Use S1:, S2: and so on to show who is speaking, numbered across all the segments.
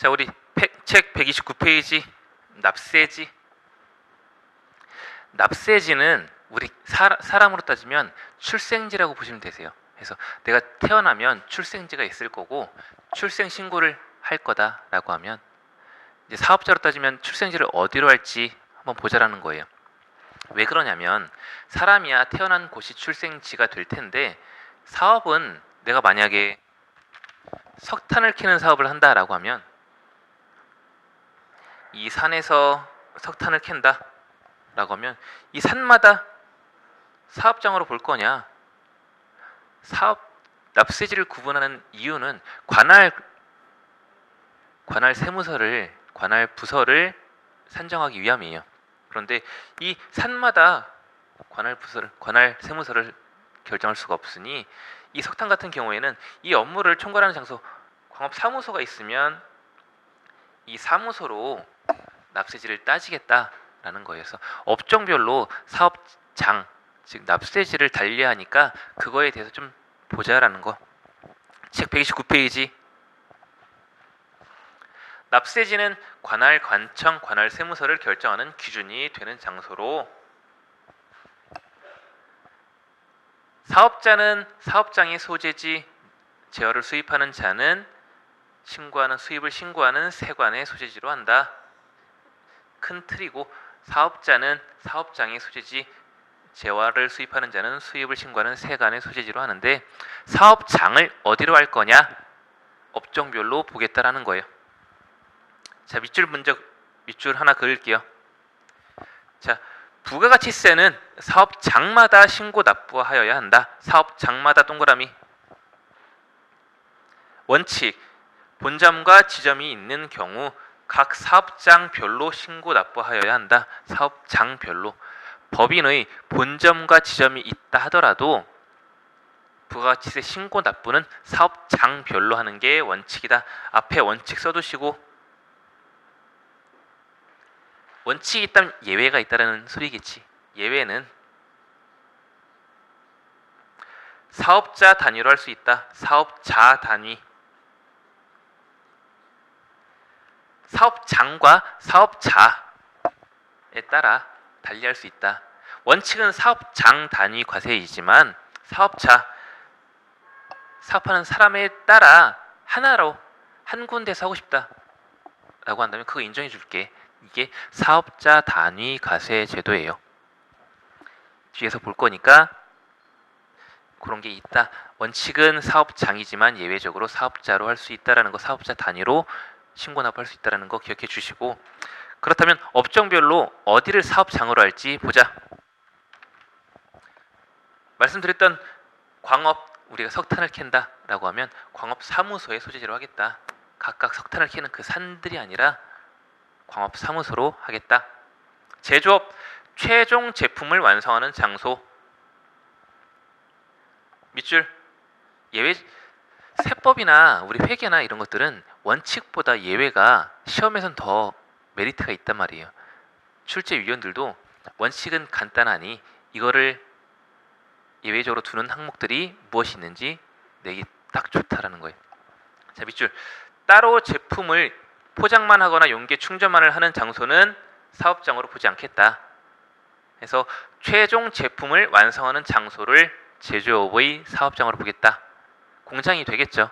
S1: 자, 우리 책 129페이지 납세지. 납세지는 우리 사람으로 따지면 출생지라고 보시면 되세요. 그래서 내가 태어나면 출생지가 있을 거고 출생 신고를 할 거다라고 하면, 이제 사업자로 따지면 출생지를 어디로 할지 한번 보자라는 거예요. 왜 그러냐면 사람이야 태어난 곳이 출생지가 될 텐데, 사업은 내가 만약에 석탄을 캐는 사업을 한다라고 하면 이 산에서 석탄을 캔다 라고 하면 이 산마다 사업장으로 볼 거냐? 사업 납세지를 구분하는 이유는 관할 세무서를, 관할 부서를 산정하기 위함이에요. 그런데 이 산마다 관할 세무서를 결정할 수가 없으니, 이 석탄 같은 경우에는 이 업무를 총괄하는 장소 광업 사무소가 있으면 이 사무소로 납세지를 따지겠다라는 거예요. 그래서 업종별로 사업장, 즉 납세지를 달리하니까 그거에 대해서 좀 보자라는 거. 책 129페이지. 납세지는 관할 관청, 관할 세무서를 결정하는 기준이 되는 장소로, 사업자는 사업장의 소재지, 제어를 수입하는 자는 수입을 신고하는 세관의 소재지로 한다. 큰 틀이고, 사업자는 사업장의 소재지, 재화를 수입하는 자는 수입을 신고하는 세관의 소재지로 하는데, 사업장을 어디로 할 거냐? 업종별로 보겠다라는 거예요. 자, 밑줄 하나 그을게요. 자, 부가가치세는 사업장마다 신고 납부하여야 한다. 사업장마다 동그라미. 원칙, 본점과 지점이 있는 경우 각 사업장별로 신고 납부하여야 한다. 사업장별로. 법인의 본점과 지점이 있다 하더라도 부가가치세 신고 납부는 사업장별로 하는 게 원칙이다. 앞에 원칙 써두시고, 원칙이 있다면 예외가 있다는 소리겠지. 예외는 사업자 단위로 할 수 있다. 사업자 단위. 사업장과 사업자에 따라 달리할 수 있다. 원칙은 사업장 단위 과세이지만 사업하는 사람에 따라 하나로 한 군데서 하고 싶다 라고 한다면 그거 인정해 줄게. 이게 사업자 단위 과세 제도예요. 뒤에서 볼 거니까 그런 게 있다. 원칙은 사업장이지만 예외적으로 사업자로 할 수 있다라는 거, 사업자 단위로 신고 납부할 수 있다라는 거 기억해 주시고, 그렇다면 업종별로 어디를 사업장으로 할지 보자. 말씀드렸던 광업, 우리가 석탄을 캔다라고 하면 광업 사무소의 소재지로 하겠다. 각각 석탄을 캐는 그 산들이 아니라 광업 사무소로 하겠다. 제조업, 최종 제품을 완성하는 장소. 밑줄. 예외, 세법이나 우리 회계나 이런 것들은 원칙보다 예외가 시험에선 더 메리트가 있단 말이에요. 출제위원들도 원칙은 간단하니 이거를 예외적으로 두는 항목들이 무엇이 있는지 내기 딱 좋다라는 거예요. 자, 밑줄. 따로 제품을 포장만 하거나 용기에 충전만을 하는 장소는 사업장으로 보지 않겠다. 그래서 최종 제품을 완성하는 장소를 제조업의 사업장으로 보겠다. 공장이 되겠죠.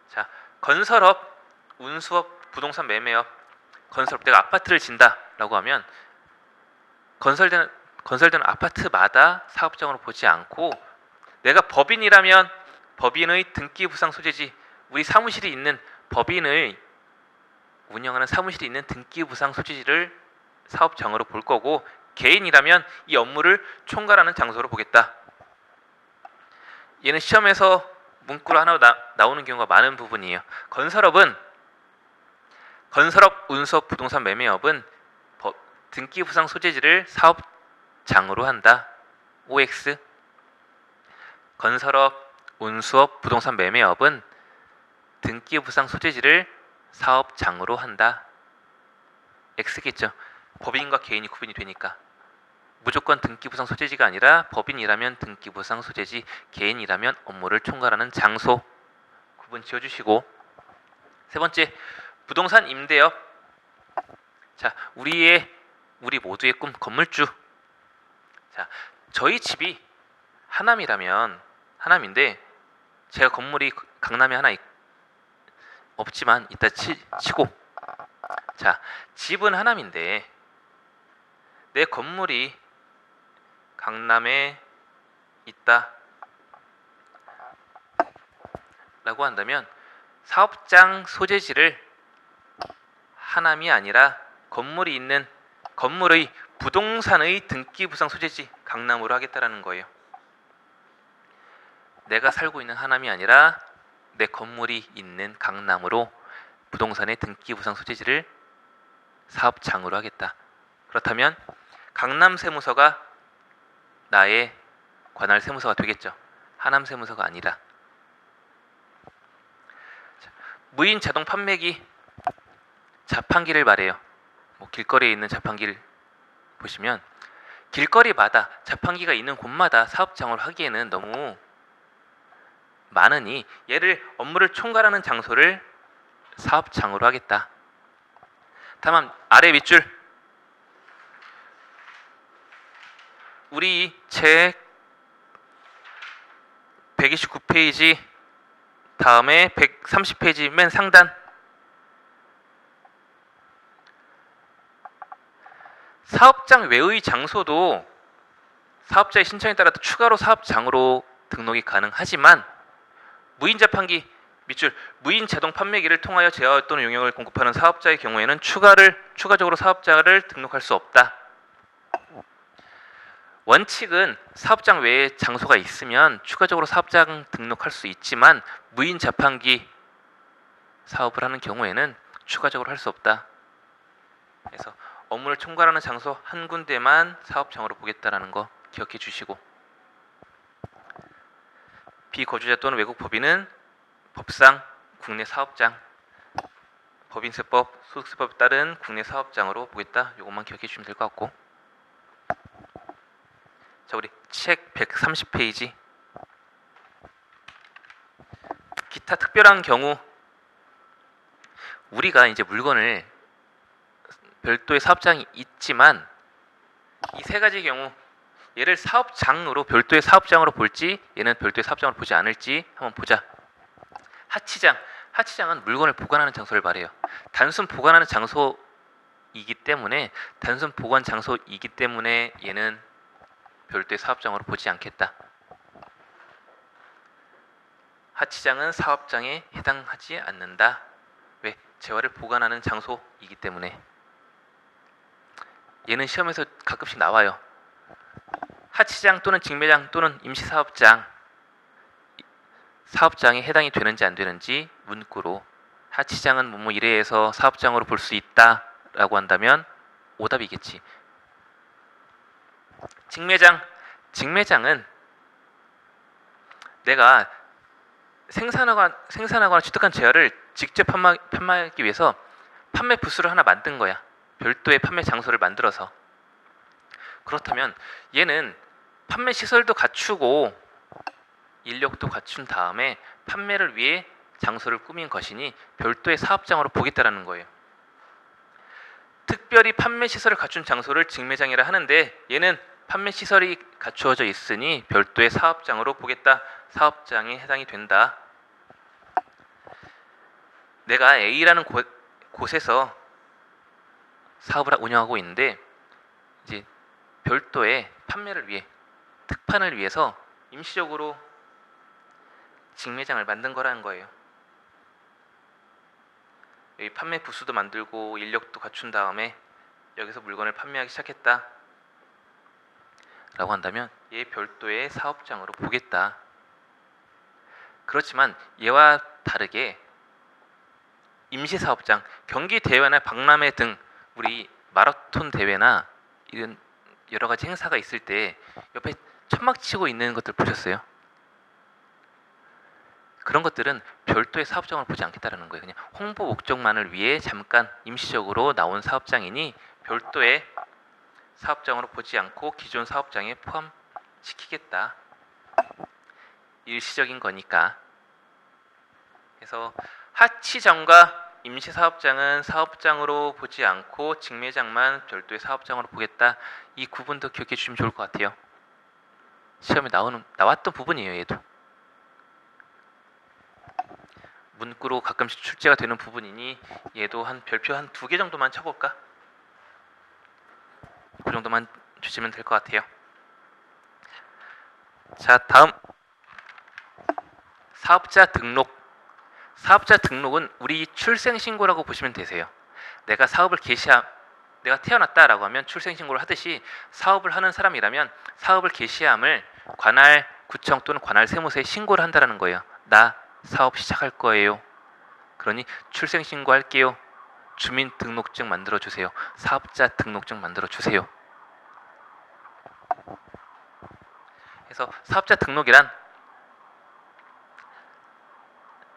S1: 자, 건설업, 운수업, 부동산 매매업. 건설업, 내가 아파트를 진다라고 하면 건설되는 아파트마다 사업장으로 보지 않고, 내가 법인이라면 법인의 등기부상 소재지, 우리 사무실이 있는 법인을 운영하는 사무실이 있는 등기부상 소재지를 사업장으로 볼 거고, 개인이라면 이 업무를 총괄하는 장소로 보겠다. 얘는 시험에서 문구로 하나 나오는 경우가 많은 부분이에요. 건설업, 운수업, 부동산 매매업은 등기부상 소재지를 사업장으로 한다. OX. 건설업, 운수업, 부동산 매매업은 등기부상 소재지를 사업장으로 한다. X겠죠. 법인과 개인이 구분이 되니까. 무조건 등기부상 소재지가 아니라 법인이라면 등기부상 소재지, 개인이라면 업무를 총괄하는 장소. 구분 지어주시고, 세 번째, 부동산 임대업. 자, 우리 모두의 꿈 건물주. 자, 저희 집이 하남인데 제가 건물이 강남에 하나 없지만 이따 치고, 자, 집은 하남인데 내 건물이 강남에 있다 라고 한다면 사업장 소재지를 하남이 아니라 건물의 부동산의 등기부상 소재지 강남으로 하겠다라는 거예요. 내가 살고 있는 하남이 아니라 내 건물이 있는 강남으로 부동산의 등기부상 소재지를 사업장으로 하겠다. 그렇다면 강남 세무서가 나의 관할 세무서가 되겠죠. 하남 세무서가 아니라. 무인 자동 판매기, 자판기를 말해요. 길거리에 있는 자판기를 보시면 길거리마다 자판기가 있는 곳마다 사업장으로 하기에는 너무 많으니 얘를 업무를 총괄하는 장소를 사업장으로 하겠다. 다만 아래 밑줄, 우리 책 129페이지 다음에 130페이지 맨 상단, 사업장 외의 장소도 사업자의 신청에 따라 추가로 사업장으로 등록이 가능하지만 무인 자판기 밑줄, 무인 자동 판매기를 통하여 제어 또는 용역을 공급하는 사업자의 경우에는 추가적으로 사업자를 등록할 수 없다. 원칙은 사업장 외에 장소가 있으면 추가적으로 사업장 등록할 수 있지만 무인 자판기 사업을 하는 경우에는 추가적으로 할 수 없다. 그래서 업무를 총괄하는 장소 한 군데만 사업장으로 보겠다라는 거 기억해 주시고, 비거주자 또는 외국 법인은 법상 국내 사업장, 법인세법, 소득세법에 따른 국내 사업장으로 보겠다. 이것만 기억해 주시면 될 것 같고, 자, 우리 책 130페이지 기타 특별한 경우, 우리가 이제 물건을 별도의 사업장이 있지만 이 세 가지 경우, 얘를 사업장으로 별도의 사업장으로 볼지 얘는 별도의 사업장으로 보지 않을지 한번 보자. 하치장은 물건을 보관하는 장소를 말해요. 단순 보관 장소이기 때문에 얘는 별도의 사업장으로 보지 않겠다. 하치장은 사업장에 해당하지 않는다. 왜? 재화를 보관하는 장소이기 때문에. 얘는 시험에서 가끔씩 나와요. 하치장 또는 직매장 또는 임시사업장, 사업장에 해당이 되는지 안 되는지 문구로 하치장은 뭐뭐 이래해서 사업장으로 볼 수 있다 라고 한다면 오답이겠지. 직매장은 내가 생산하거나 취득한 재화를 직접 판매하기 위해서 판매 부스를 하나 만든 거야. 별도의 판매 장소를 만들어서. 그렇다면 얘는 판매 시설도 갖추고 인력도 갖춘 다음에 판매를 위해 장소를 꾸민 것이니 별도의 사업장으로 보겠다라는 거예요. 특별히 판매 시설을 갖춘 장소를 직매장이라 하는데 얘는 판매 시설이 갖추어져 있으니 별도의 사업장으로 보겠다. 사업장에 해당이 된다. 내가 A라는 곳에서 사업을 운영하고 있는데 이제 별도의 판매를 위해, 특판을 위해서 임시적으로 직매장을 만든 거라는 거예요. 여기 판매 부스도 만들고 인력도 갖춘 다음에 여기서 물건을 판매하기 시작했다 라고 한다면 얘 별도의 사업장으로 보겠다. 그렇지만 얘와 다르게 임시사업장, 경기대회나 박람회 등 우리 마라톤 대회나 이런 여러 가지 행사가 있을 때 옆에 천막 치고 있는 것들 보셨어요? 그런 것들은 별도의 사업장을 보지 않겠다는 거예요. 그냥 홍보 목적만을 위해 잠깐 임시적으로 나온 사업장이니 별도의 사업장으로 보지 않고 기존 사업장에 포함시키겠다. 일시적인 거니까. 그래서 하치정과 임시사업장은 사업장으로 보지 않고 직매장만 별도의 사업장으로 보겠다. 이 구분도 기억해 주시면 좋을 것 같아요. 시험에 나왔던 부분이에요. 얘도 문구로 가끔씩 출제가 되는 부분이니 얘도 한 별표 한 2개 정도만 쳐볼까? 그 정도만 주시면 될 것 같아요. 자, 다음 사업자 등록. 사업자 등록은 우리 출생신고라고 보시면 되세요. 내가 내가 태어났다라고 하면 출생신고를 하듯이 사업을 하는 사람이라면 사업을 개시함을 관할 구청 또는 관할 세무서에 신고를 한다는 거예요. 나 사업 시작할 거예요. 그러니 출생신고 할게요. 주민등록증 만들어 주세요. 사업자 등록증 만들어 주세요. 그래서 사업자 등록이란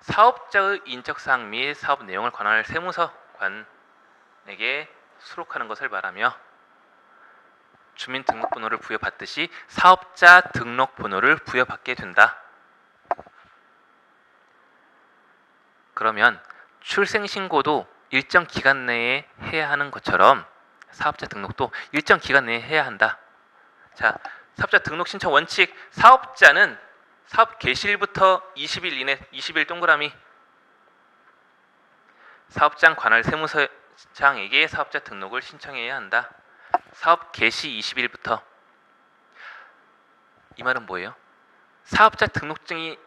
S1: 사업자의 인적사항 및 사업 내용을 관할 세무서관에게 수록하는 것을 말하며 주민등록번호를 부여받듯이 사업자 등록번호를 부여받게 된다. 그러면 출생신고도 일정 기간 내에 해야 하는 것처럼 사업자 등록도 일정 기간 내에 해야 한다. 자, 사업자 등록 신청 원칙. 사업자는 사업 개시일부터 20일 이내 20일 동그라미 사업장 관할 세무서장에게 사업자 등록을 신청해야 한다. 사업 개시 20일부터. 이 말은 뭐예요? 사업자 등록증이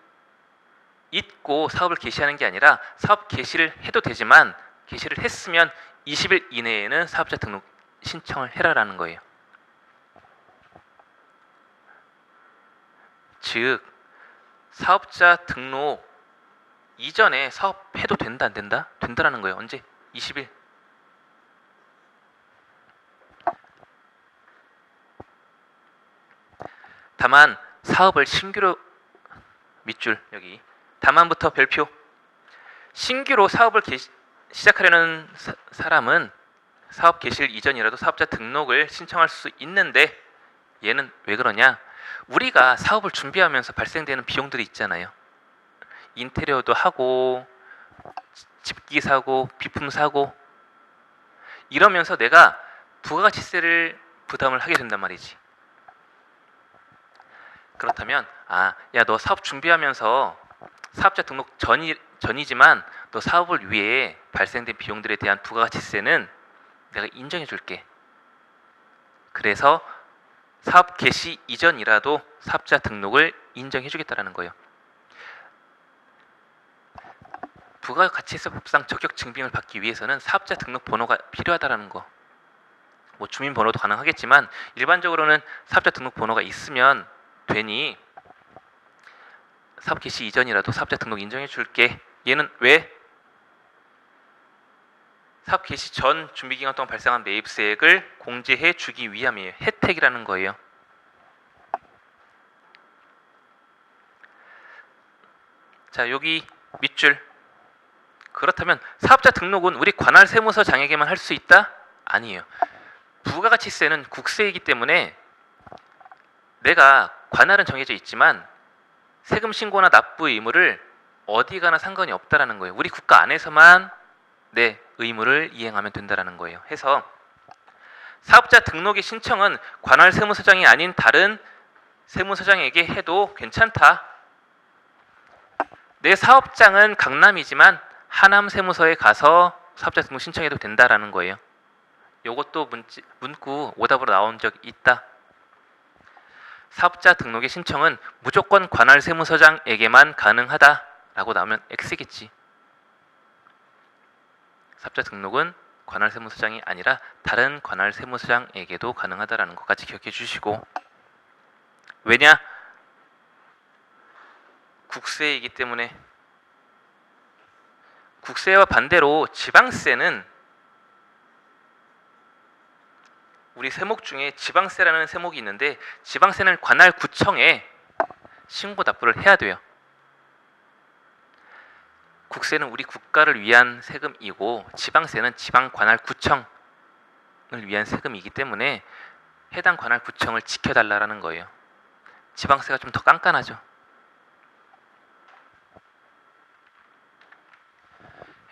S1: 있고 사업을 개시하는 게 아니라 사업 개시를 해도 되지만 개시를 했으면 20일 이내에는 사업자 등록 신청을 해라라는 거예요. 즉 사업자 등록 이전에 사업해도 된다 안 된다? 된다라는 거예요. 언제? 20일. 다만 사업을 신규로 밑줄 여기 다만부터 별표. 신규로 사업을 시작하려는 사람은 사업 개시일 이전이라도 사업자 등록을 신청할 수 있는데 얘는 왜 그러냐? 우리가 사업을 준비하면서 발생되는 비용들이 있잖아요. 인테리어도 하고 집기 사고 비품 사고 이러면서 내가 부가가치세를 부담을 하게 된단 말이지. 그렇다면 야 너 사업 준비하면서 사업자 등록 전이지만 너 사업을 위해 발생된 비용들에 대한 부가가치세는 내가 인정해 줄게. 그래서 사업 개시 이전이라도 사업자 등록을 인정해 주겠다라는 거예요. 부가가치세법상 적격 증빙을 받기 위해서는 사업자 등록 번호가 필요하다라는 거. 뭐 주민번호도 가능하겠지만 일반적으로는 사업자 등록 번호가 있으면 되니 사업 개시 이전이라도 사업자 등록 인정해 줄게. 얘는 왜? 사업 개시 전 준비기간 동안 발생한 매입세액을 공제해 주기 위함이에요. 혜택이라는 거예요. 자, 여기 밑줄. 그렇다면 사업자 등록은 우리 관할 세무서장에게만 할 수 있다? 아니에요. 부가가치세는 국세이기 때문에 내가 관할은 정해져 있지만 세금 신고나 납부 의무를 어디 가나 상관이 없다라는 거예요. 우리 국가 안에서만 내 의무를 이행하면 된다라는 거예요. 해서 사업자 등록의 신청은 관할 세무서장이 아닌 다른 세무서장에게 해도 괜찮다. 내 사업장은 강남이지만 하남 세무서에 가서 사업자 등록 신청해도 된다라는 거예요. 이것도 문구 오답으로 나온 적 있다. 사업자 등록의 신청은 무조건 관할 세무서장에게만 가능하다라고 나오면 X겠지. 사업자 등록은 관할 세무서장이 아니라 다른 관할 세무서장에게도 가능하다라는 것까지 기억해 주시고, 왜냐? 국세이기 때문에. 국세와 반대로 지방세는 우리 세목 중에 지방세라는 세목이 있는데 지방세는 관할 구청에 신고 납부를 해야 돼요. 국세는 우리 국가를 위한 세금이고 지방세는 지방 관할 구청을 위한 세금이기 때문에 해당 관할 구청을 지켜달라는 거예요. 지방세가 좀 더 깐깐하죠.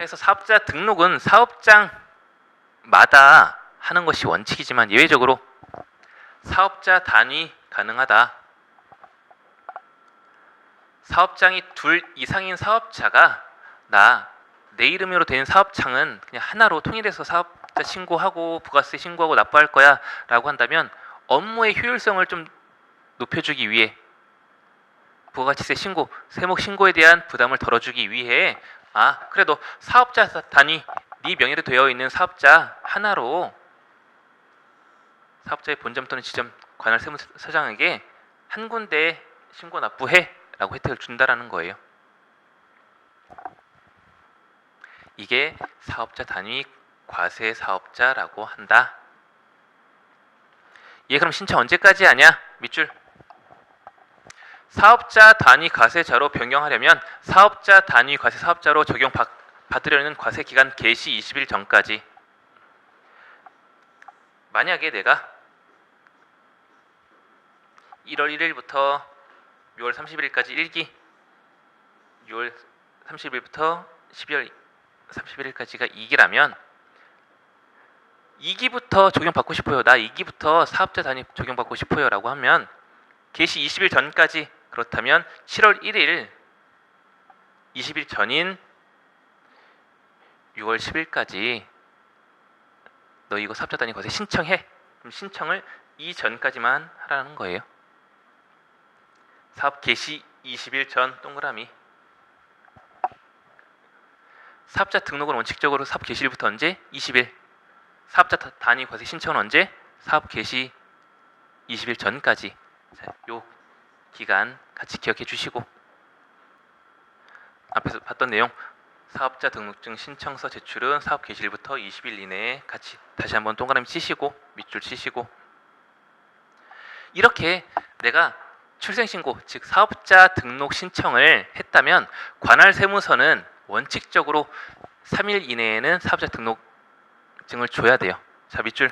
S1: 해서 사업자 등록은 사업장마다 하는 것이 원칙이지만 예외적으로 사업자 단위 가능하다. 사업장이 둘 이상인 사업자가 내 이름으로 된 사업장은 그냥 하나로 통일해서 사업자 신고하고 부가세 신고하고 납부할 거야 라고 한다면 업무의 효율성을 좀 높여주기 위해 부가가치세 신고, 세목 신고에 대한 부담을 덜어주기 위해 그래도 사업자 단위 네 명의로 되어 있는 사업자 하나로 사업자의 본점 또는 지점 관할 세무서장에게 한 군데 신고 납부해 라고 혜택을 준다라는 거예요. 이게 사업자 단위 과세 사업자라고 한다. 얘 그럼 신청 언제까지 하냐? 밑줄. 사업자 단위 과세자로 변경하려면 사업자 단위 과세 사업자로 적용받으려는 과세 기간 개시 20일 전까지. 만약에 내가 1월 1일부터 6월 30일까지 1기, 6월 30일부터 12월 31일까지가 2기라면 2기부터 적용받고 싶어요. 나 2기부터 사업자 단위 적용받고 싶어요 라고 하면 개시 20일 전까지, 그렇다면 7월 1일 20일 전인 6월 10일까지 너 이거 사업자 단위 과세 신청해. 그럼 신청을 이전까지만 하라는 거예요. 사업 개시 20일 전 동그라미. 사업자 등록은 원칙적으로 사업 개시일부터 언제? 20일. 사업자 단위 과세 신청은 언제? 사업 개시 20일 전까지. 자, 요 기간 같이 기억해 주시고, 앞에서 봤던 내용 사업자 등록증 신청서 제출은 사업 개시일부터 20일 이내에 같이 다시 한번 동그라미 치시고 밑줄 치시고, 이렇게 내가 출생신고 즉 사업자 등록 신청을 했다면 관할 세무서는 원칙적으로 3일 이내에는 사업자 등록증을 줘야 돼요. 자, 밑줄.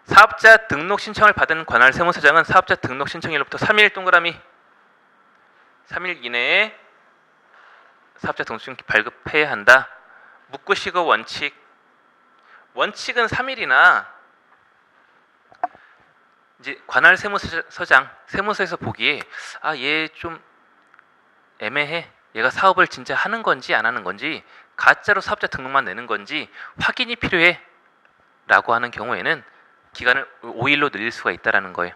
S1: 사업자 등록 신청을 받은 관할 세무서장은 사업자 등록 신청일로부터 3일 동그라미 3일 이내에 사업자 등록증 발급해야 한다. 묻고시고 원칙. 원칙은 3일이나 이제 관할 세무서장 세무서에서 보기에 얘 좀 애매해. 얘가 사업을 진짜 하는 건지 안 하는 건지, 가짜로 사업자 등록만 내는 건지 확인이 필요해 라고 하는 경우에는 기간을 5일로 늘릴 수가 있다는 거예요.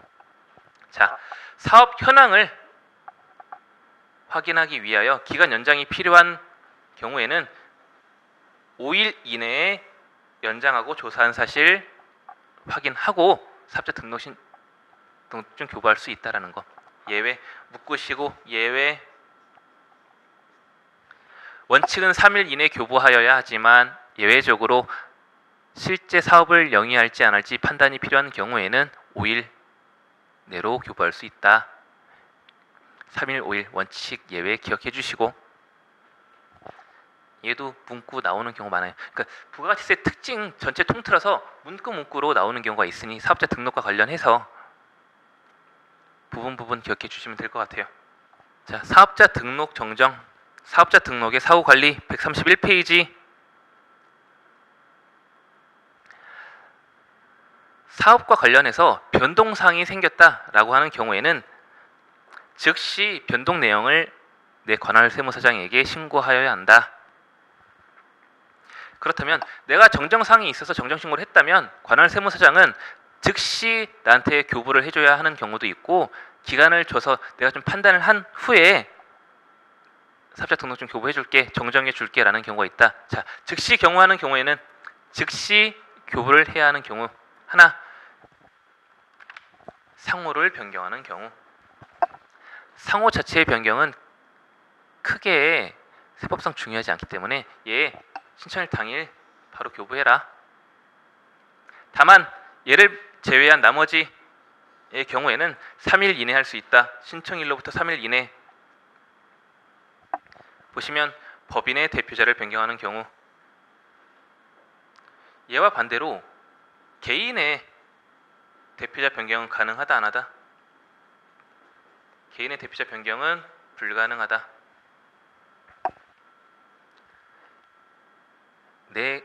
S1: 자, 사업 현황을 확인하기 위하여 기간 연장이 필요한 경우에는 5일 이내에 연장하고 조사한 사실 확인하고 사업자 등록증 교부할 수 있다는 거. 예외. 묻고시고 예외. 원칙은 3일 이내 교부하여야 하지만 예외적으로 실제 사업을 영위할지 안 할지 판단이 필요한 경우에는 5일 내로 교부할 수 있다. 3일 5일 원칙 예외 기억해 주시고, 얘도 문구 나오는 경우 많아요. 그러니까 부가가치세 특징 전체 통틀어서 문구로 나오는 경우가 있으니 사업자 등록과 관련해서 부분 기억해 주시면 될 것 같아요. 자, 사업자 등록 정정. 사업자 등록의 사후관리 131페이지. 사업과 관련해서 변동사항이 생겼다라고 하는 경우에는 즉시 변동 내용을 내 관할 세무서장에게 신고하여야 한다. 그렇다면 내가 정정사항이 있어서 정정신고를 했다면 관할 세무서장은 즉시 나한테 교부를 해줘야 하는 경우도 있고, 기간을 줘서 내가 좀 판단을 한 후에 사업자 등록증 교부해줄게, 정정해줄게 라는 경우가 있다. 자, 즉시 경우하는 경우에는 즉시 교부를 해야 하는 경우 하나, 상호를 변경하는 경우. 상호 자체의 변경은 크게 세법상 중요하지 않기 때문에 얘 신청일 당일 바로 교부해라. 다만 얘를 제외한 나머지의 경우에는 3일 이내 할 수 있다. 신청일로부터 3일 이내. 보시면 법인의 대표자를 변경하는 경우, 얘와 반대로 개인의 대표자 변경은 가능하다 안 하다? 개인의 대표자 변경은 불가능하다. 내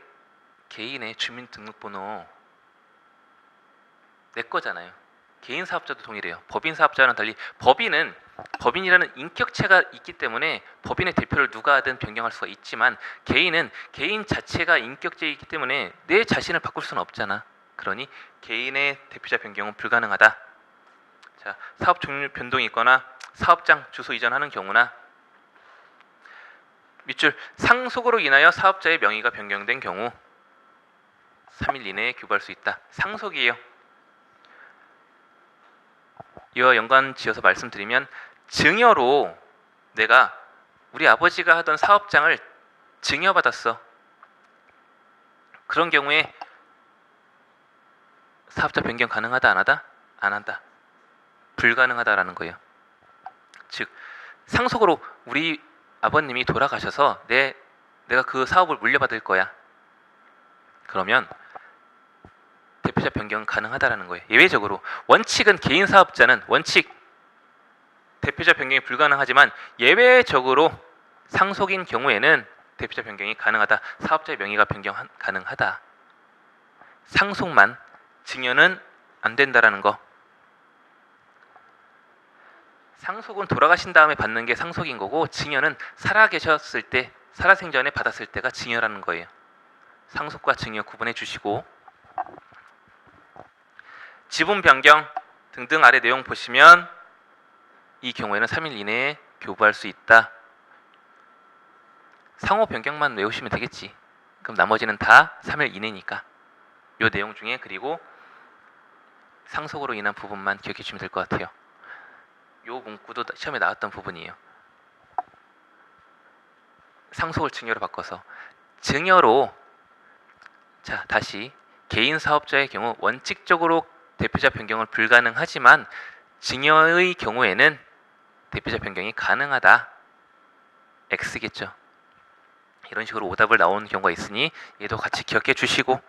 S1: 개인의 주민등록번호 내 거잖아요. 개인 사업자도 동일해요. 법인 사업자와는 달리 법인이라는 인격체가 있기 때문에 법인의 대표를 누가 하든 변경할 수가 있지만 개인은 개인 자체가 인격체이기 때문에 내 자신을 바꿀 수는 없잖아. 그러니 개인의 대표자 변경은 불가능하다. 자, 사업 종류 변동이 있거나 사업장 주소 이전하는 경우나 밑줄 상속으로 인하여 사업자의 명의가 변경된 경우 3일 이내에 교부할 수 있다. 상속이에요. 이와 연관 지어서 말씀드리면 증여로 내가 우리 아버지가 하던 사업장을 증여받았어. 그런 경우에 사업자 변경 가능하다 안 하다? 안 한다. 불가능하다라는 거예요. 즉 상속으로 우리 아버님이 돌아가셔서 내가 그 사업을 물려받을 거야. 그러면 대표자 변경은 가능하다라는 거예요. 예외적으로 원칙은 개인 사업자는 원칙 대표자 변경이 불가능하지만 예외적으로 상속인 경우에는 대표자 변경이 가능하다. 사업자의 명의가 변경 가능하다. 상속만 증여는 안 된다라는 거. 상속은 돌아가신 다음에 받는 게 상속인 거고 증여는 살아계셨을 때 살아생전에 받았을 때가 증여라는 거예요. 상속과 증여 구분해 주시고 지분 변경 등등 아래 내용 보시면 이 경우에는 3일 이내에 교부할 수 있다. 상호 변경만 외우시면 되겠지. 그럼 나머지는 다 3일 이내니까. 이 내용 중에 그리고 상속으로 인한 부분만 기억해 주시면 될 것 같아요. 이 문구도 시험에 나왔던 부분이에요. 상속을 증여로 바꿔서 증여로 자 다시 개인 사업자의 경우 원칙적으로 대표자 변경은 불가능하지만 증여의 경우에는 대표자 변경이 가능하다. X겠죠. 이런 식으로 오답을 나오는 경우가 있으니 얘도 같이 기억해 주시고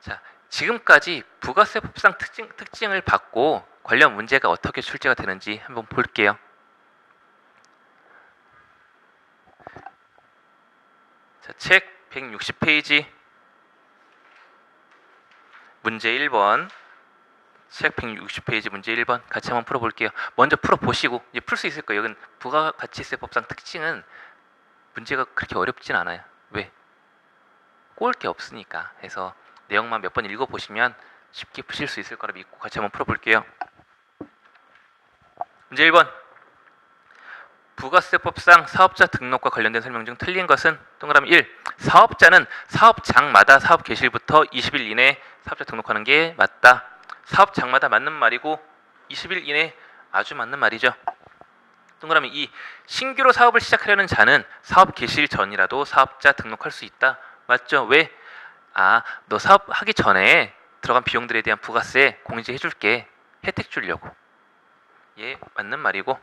S1: 자 지금까지 부가세법상 특징을 받고 관련 문제가 어떻게 출제가 되는지 한번 볼게요. 자, 책 160페이지 문제 1번 책 160페이지 문제 1번 같이 한번 풀어볼게요. 먼저 풀어보시고 이제 풀 수 있을 거예요. 이건 부가가치세법상 특징은 문제가 그렇게 어렵진 않아요. 왜? 꼬을 게 없으니까 해서 내용만 몇 번 읽어보시면 쉽게 푸실 수 있을 거라 믿고 같이 한번 풀어볼게요. 문제 1번 부가세법상 사업자 등록과 관련된 설명 중 틀린 것은 동그라미 1. 사업자는 사업장마다 사업 개시일부터 20일 이내에 사업자 등록하는 게 맞다. 사업장마다 맞는 말이고 20일 이내 아주 맞는 말이죠. 동그라미 2. 신규로 사업을 시작하려는 자는 사업 개시일 전이라도 사업자 등록할 수 있다. 맞죠? 왜? 너 사업하기 전에 들어간 비용들에 대한 부가세 공제해 줄게. 혜택 주려고. 예, 맞는 말이고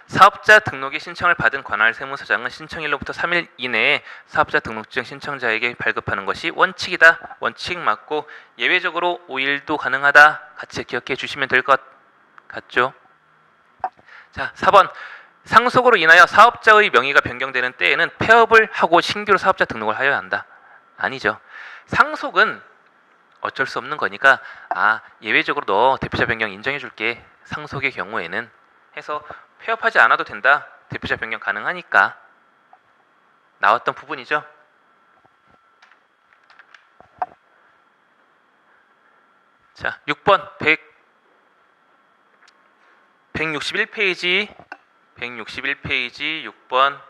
S1: 사업자 등록의 신청을 받은 관할 세무서장은 신청일로부터 3일 이내에 사업자 등록증 신청자에게 발급하는 것이 원칙이다. 원칙 맞고 예외적으로 5일도 가능하다. 같이 기억해 주시면 될 것 같죠? 자, 4번 상속으로 인하여 사업자의 명의가 변경되는 때에는 폐업을 하고 신규로 사업자 등록을 하여야 한다. 아니죠. 상속은 어쩔 수 없는 거니까 예외적으로 너 대표자 변경 인정해 줄게. 상속의 경우에는 해서 폐업하지 않아도 된다. 대표자 변경 가능하니까 나왔던 부분이죠. 자, 6번 161페이지 6번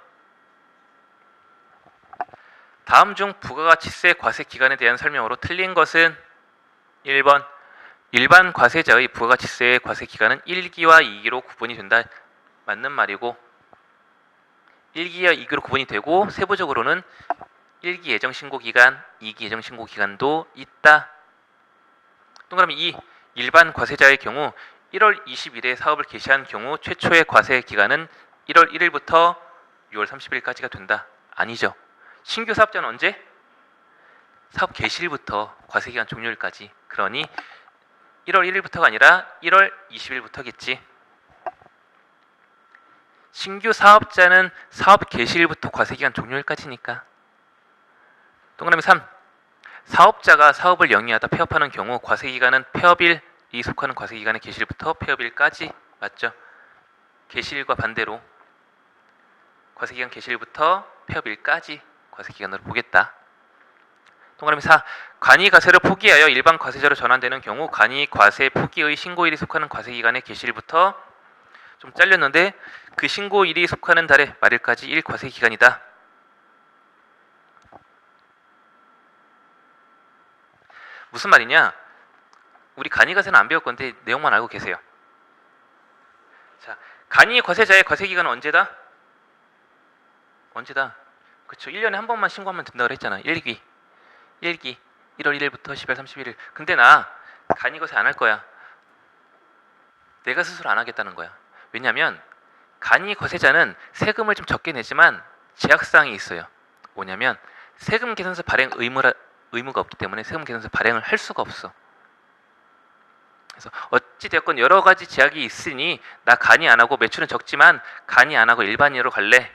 S1: 다음 중 부가가치세 과세 기간에 대한 설명으로 틀린 것은 1번 일반 과세자의 부가가치세의 과세 기간은 1기와 2기로 구분이 된다. 맞는 말이고 1기와 2기로 구분이 되고 세부적으로는 1기 예정 신고 기간, 2기 예정 신고 기간도 있다. 동그라미 2. 일반 과세자의 경우 1월 20일에 사업을 개시한 경우 최초의 과세 기간은 1월 1일부터 6월 30일까지가 된다. 아니죠. 신규 사업자는 언제? 사업 개시일부터 과세 기간 종료일까지. 그러니 1월 1일부터가 아니라 1월 20일부터겠지. 신규 사업자는 사업 개시일부터 과세기간 종료일까지니까. 동그라미 3. 사업자가 사업을 영위하다 폐업하는 경우 과세기간은 폐업일이 속하는 과세기간의 개시일부터 폐업일까지. 맞죠? 개시일과 반대로 과세기간 개시일부터 폐업일까지 과세기간으로 보겠다. 동그라미 4. 간이과세를 포기하여 일반 과세자로 전환되는 경우 간이과세 포기의 신고일이 속하는 과세기간의 개시일부터 좀 잘렸는데 그 신고일이 속하는 달의 말일까지 1 과세기간이다. 무슨 말이냐? 우리 간이과세는 안 배울 건데 내용만 알고 계세요. 자, 간이과세자의 과세기간은 언제다? 그쵸. 1년에 한 번만 신고하면 된다고 했잖아. 1기 1월 1일부터 12월 31일. 근데 나 간이과세 안 할 거야. 내가 스스로 안 하겠다는 거야. 왜냐면 간이과세자는 세금을 좀 적게 내지만 제약사항이 있어요. 뭐냐면 세금 계산서 발행 의무가 없기 때문에 세금 계산서 발행을 할 수가 없어. 그래서 어찌되었건 여러 가지 제약이 있으니 나 간이 안 하고 매출은 적지만 간이 안 하고 일반인으로 갈래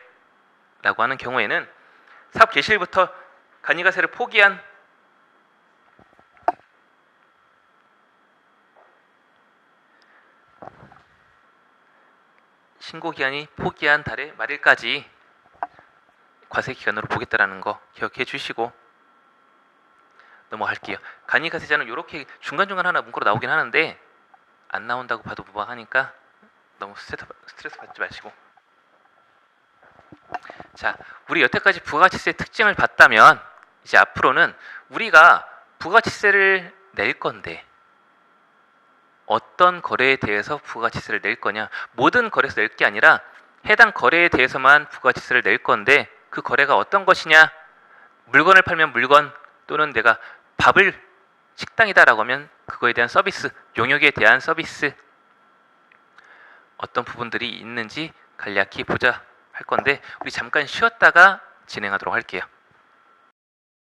S1: 라고 하는 경우에는 사업 개시일부터 간이과세를 포기한 신고기한이 포기한 달의 말일까지 과세기간으로 보겠다라는 거 기억해 주시고 넘어갈게요. 간이과세자는 이렇게 중간중간 하나 문구로 나오긴 하는데 안 나온다고 봐도 무방하니까 너무 스트레스 받지 마시고. 자, 우리 여태까지 부가가치세 특징을 봤다면 이제 앞으로는 우리가 부가가치세를 낼 건데 어떤 거래에 대해서 부가가치세를 낼 거냐. 모든 거래에서 낼 게 아니라 해당 거래에 대해서만 부가가치세를 낼 건데 그 거래가 어떤 것이냐. 물건을 팔면 물건 또는 내가 밥을 식당이다라고 하면 그거에 대한 서비스, 용역에 대한 서비스 어떤 부분들이 있는지 간략히 보자 할 건데 우리 잠깐 쉬었다가 진행하도록 할게요.